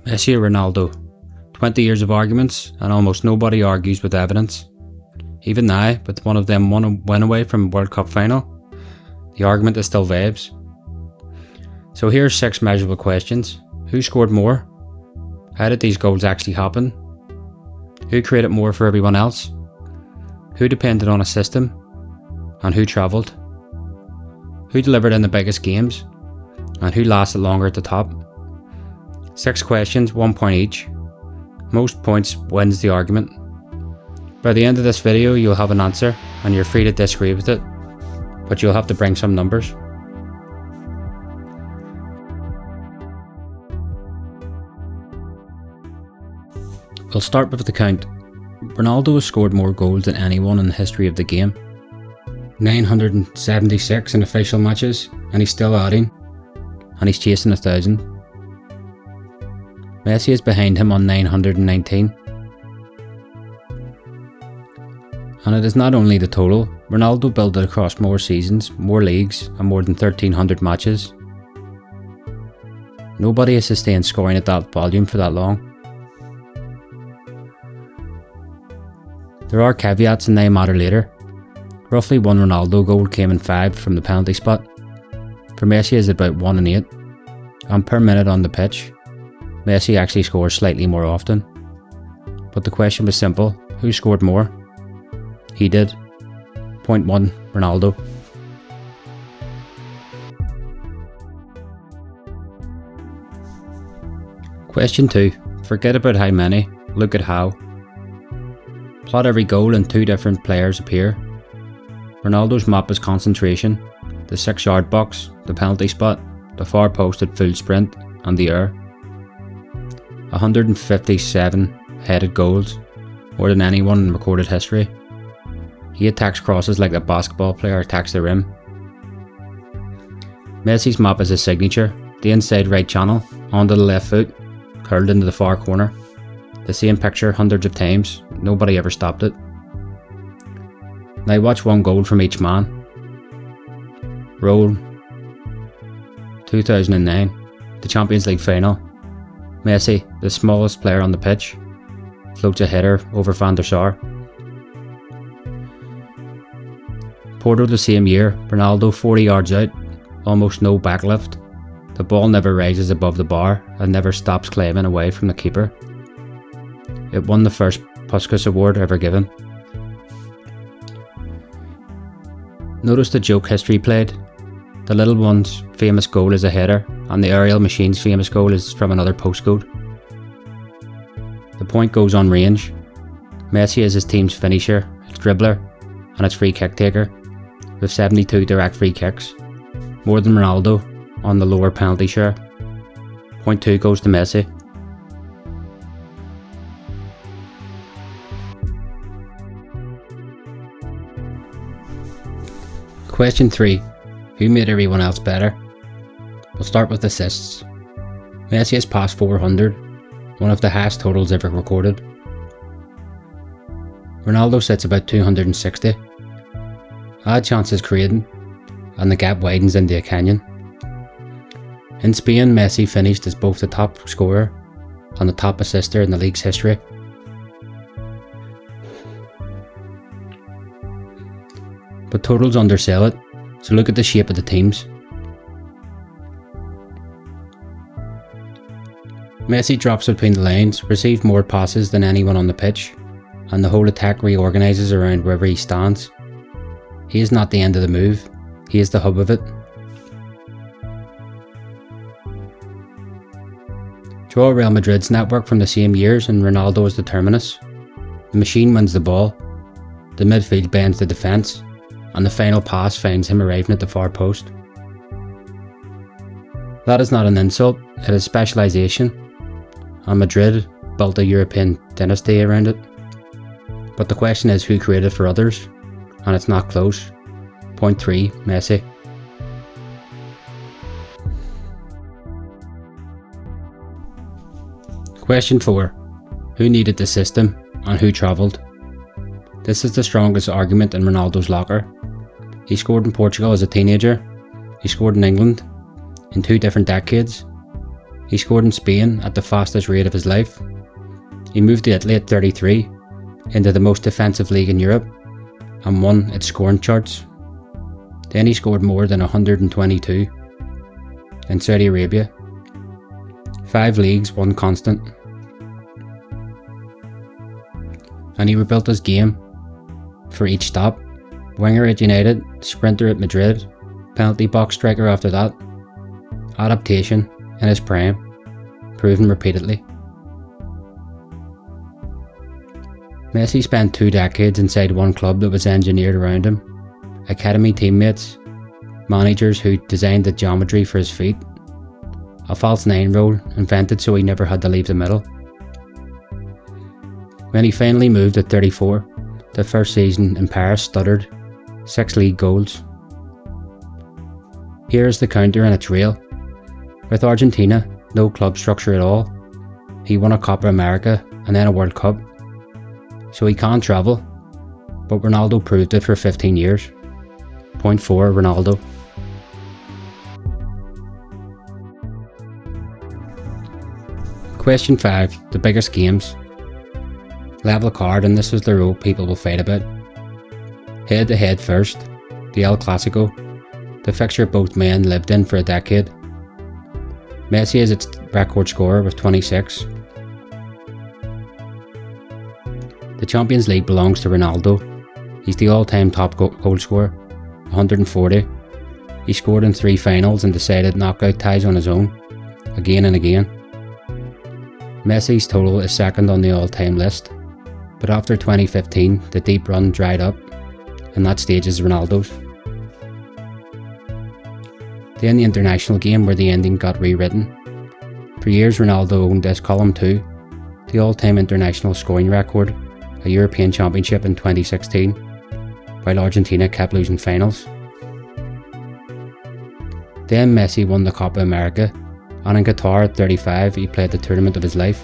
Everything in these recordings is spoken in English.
Messi or Ronaldo? 20 years of arguments, and almost nobody argues with evidence. Even now, with one of them one win away from World Cup final, the argument is still vibes. So here's 6 measurable questions. Who scored more? How did these goals actually happen? Who created more for everyone else? Who depended on a system? And who travelled? Who delivered in the biggest games? And who lasted longer at the top? 6 questions, 1 point each. Most points wins the argument. By the end of this video you'll have an answer, and you're free to disagree with it, but you'll have to bring some numbers. We'll start with the count. Ronaldo has scored more goals than anyone in the history of the game. 976 in official matches, and he's still adding, and he's chasing 1,000. Messi is behind him on 919. And it is not only the total. Ronaldo built it across more seasons, more leagues, and more than 1,300 matches. Nobody has sustained scoring at that volume for that long. There are caveats and they matter later. Roughly 1 Ronaldo goal came in 5 from the penalty spot. For Messi is about 1 in 8. And per minute on the pitch, Messi actually scores slightly more often. But the question was simple: who scored more? He did. Point 1, Ronaldo. Question 2. Forget about how many, look at how. Plot every goal and 2 different players appear. Ronaldo's map is concentration, the 6-yard box, the penalty spot, the far post at full sprint, and the air. 157 headed goals, more than anyone in recorded history. He attacks crosses like a basketball player attacks the rim. Messi's map is his signature, the inside right channel, onto the left foot, curled into the far corner. The same picture hundreds of times, nobody ever stopped it. Now watch 1 goal from each man. Roll. 2009, the Champions League final. Messi, the smallest player on the pitch, floats a header over Van der Sar. Porto the same year, Ronaldo 40 yards out, almost no backlift. The ball never rises above the bar and never stops climbing away from the keeper. It won the first Puskas award ever given. Notice the joke history played. The little one's famous goal is a header, and the aerial machine's famous goal is from another postcode. The point goes on range. Messi is his team's finisher, its dribbler, and its free kick taker, with 72 direct free kicks, more than Ronaldo on the lower penalty share. Point 2 goes to Messi. Question 3. Who made everyone else better? We'll start with assists. Messi has passed 400, one of the highest totals ever recorded. Ronaldo sits about 260. Add chances created, and the gap widens into a canyon. In Spain, Messi finished as both the top scorer and the top assister in the league's history. But totals undersell it, so look at the shape of the teams. Messi drops between the lines, received more passes than anyone on the pitch, and the whole attack reorganises around wherever he stands. He is not the end of the move, he is the hub of it. Draw Real Madrid's network from the same years and Ronaldo is the terminus. The machine wins the ball, the midfield bends the defence, and the final pass finds him arriving at the far post. That is not an insult, it is specialisation, and Madrid built a European dynasty around it. But the question is who created for others, and it's not close. Point 3, Messi. Question 4. Who needed the system, and who travelled? This is the strongest argument in Ronaldo's locker. He scored in Portugal as a teenager, he scored in England in 2 different decades, He scored in Spain at the fastest rate of his life. He moved to Italy at 33, into the most defensive league in Europe, and won its scoring charts. Then he scored more than 122 in Saudi Arabia. 5 leagues, 1 constant. And he rebuilt his game for each stop. Winger at United, sprinter at Madrid, penalty box striker after that. Adaptation in his prime, proven repeatedly. Messi spent 2 decades inside one club that was engineered around him. Academy teammates, managers who designed the geometry for his feet. A false 9 role invented so he never had to leave the middle. When he finally moved at 34, the first season in Paris stuttered. 6 league goals. Here is the counter and it's real. With Argentina, no club structure at all. He won a Copa America and then a World Cup. So he can travel, but Ronaldo proved it for 15 years. Point 4, Ronaldo. Question 5, the biggest games. Level card, and this is the rule people will fight about. Head to head first, the El Clasico, the fixture both men lived in for a decade. Messi is its record scorer with 26. The Champions League belongs to Ronaldo. He's the all-time top goal scorer, 140. He scored in 3 finals and decided knockout ties on his own, again and again. Messi's total is second on the all-time list, but after 2015 the deep run dried up, and that stage is Ronaldo's. Then the international game where the ending got rewritten. For years Ronaldo owned this column too, the all-time international scoring record, a European Championship in 2016, while Argentina kept losing finals. Then Messi won the Copa America, and in Qatar at 35 he played the tournament of his life.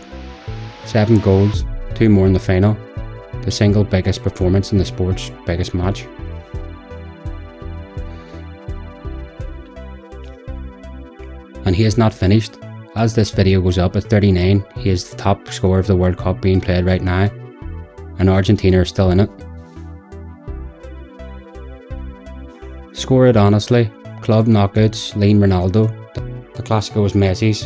7 goals, 2 more in the final, the single biggest performance in the sport's biggest match. And he is not finished. As this video goes up at 39, he is the top scorer of the World Cup being played right now, and Argentina are still in it. Score it honestly, club knockouts, lean Ronaldo. The Clasico is Messi's,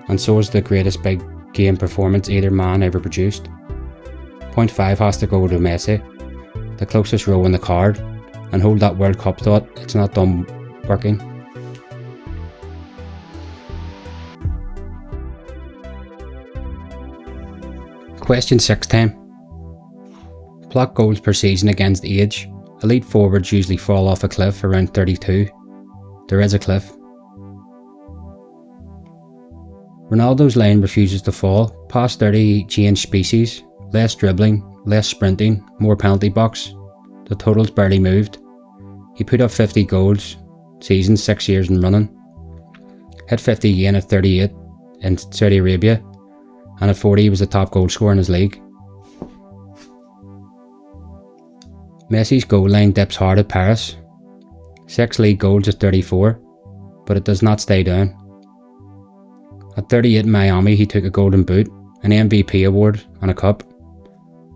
and so is the greatest big game performance either man ever produced. Point 5 has to go to Messi, the closest row in the card, and hold that World Cup thought, it's not done working. Question 6 time. Block goals per season against age. Elite forwards usually fall off a cliff around 32. There is a cliff. Ronaldo's line refuses to fall. Past 30 he changed species. Less dribbling, less sprinting, more penalty box. The totals barely moved. He put up 50 goals seasons 6 years in running. Hit 50 again at 38 in Saudi Arabia, and at 40 he was the top goal scorer in his league. Messi's goal line dips hard at Paris. 6 league goals at 34, but it does not stay down. At 38 in Miami he took a golden boot, an MVP award and a cup.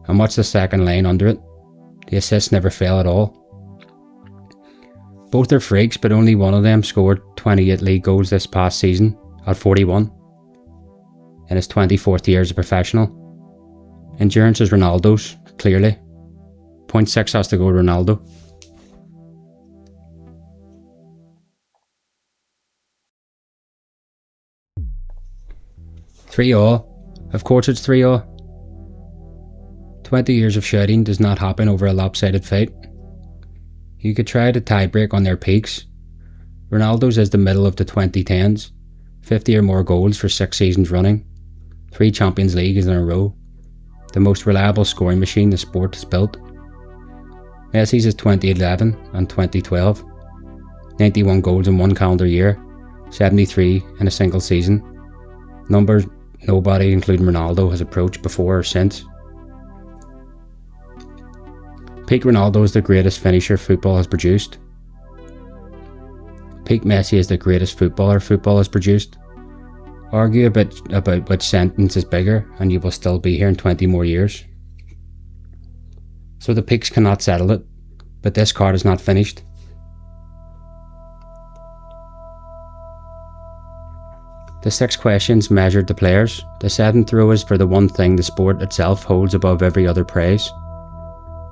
And what's the second line under it? The assists never fail at all. Both are freaks, but only one of them scored 28 league goals this past season at 41. In his 24th year as a professional. Endurance is Ronaldo's, clearly. Point 6 has to go to Ronaldo. Three all. Of course it's 3-all. 20 years of shouting does not happen over a lopsided fight. You could try to tie break on their peaks. Ronaldo's is the middle of the 2010s. 50 or more goals for 6 seasons running. 3 Champions Leagues in a row. The most reliable scoring machine the sport has built. Messi's is 2011 and 2012. 91 goals in one calendar year. 73 in a single season. Numbers nobody, including Ronaldo, has approached before or since. Peak Ronaldo is the greatest finisher football has produced. Peak Messi is the greatest footballer football has produced. Argue about which sentence is bigger and you will still be here in 20 more years. So the peaks cannot settle it, but this card is not finished. The 6 questions measured the players. The 7th row is for the one thing the sport itself holds above every other praise.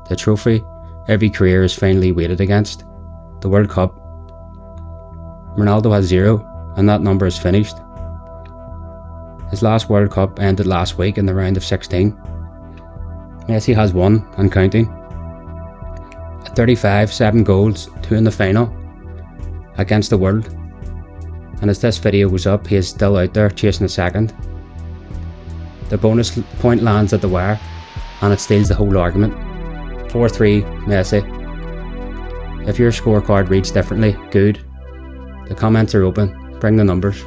The trophy every career is finally weighted against. The World Cup. Ronaldo has 0, and that number is finished. His last World Cup ended last week in the round of 16. Messi has 1 and counting. At 35, 7 goals, 2 in the final against the world. And as this video goes up, he is still out there chasing a second. The bonus point lands at the wire and it steals the whole argument. 4-3 Messi. If your scorecard reads differently, good. The comments are open. Bring the numbers.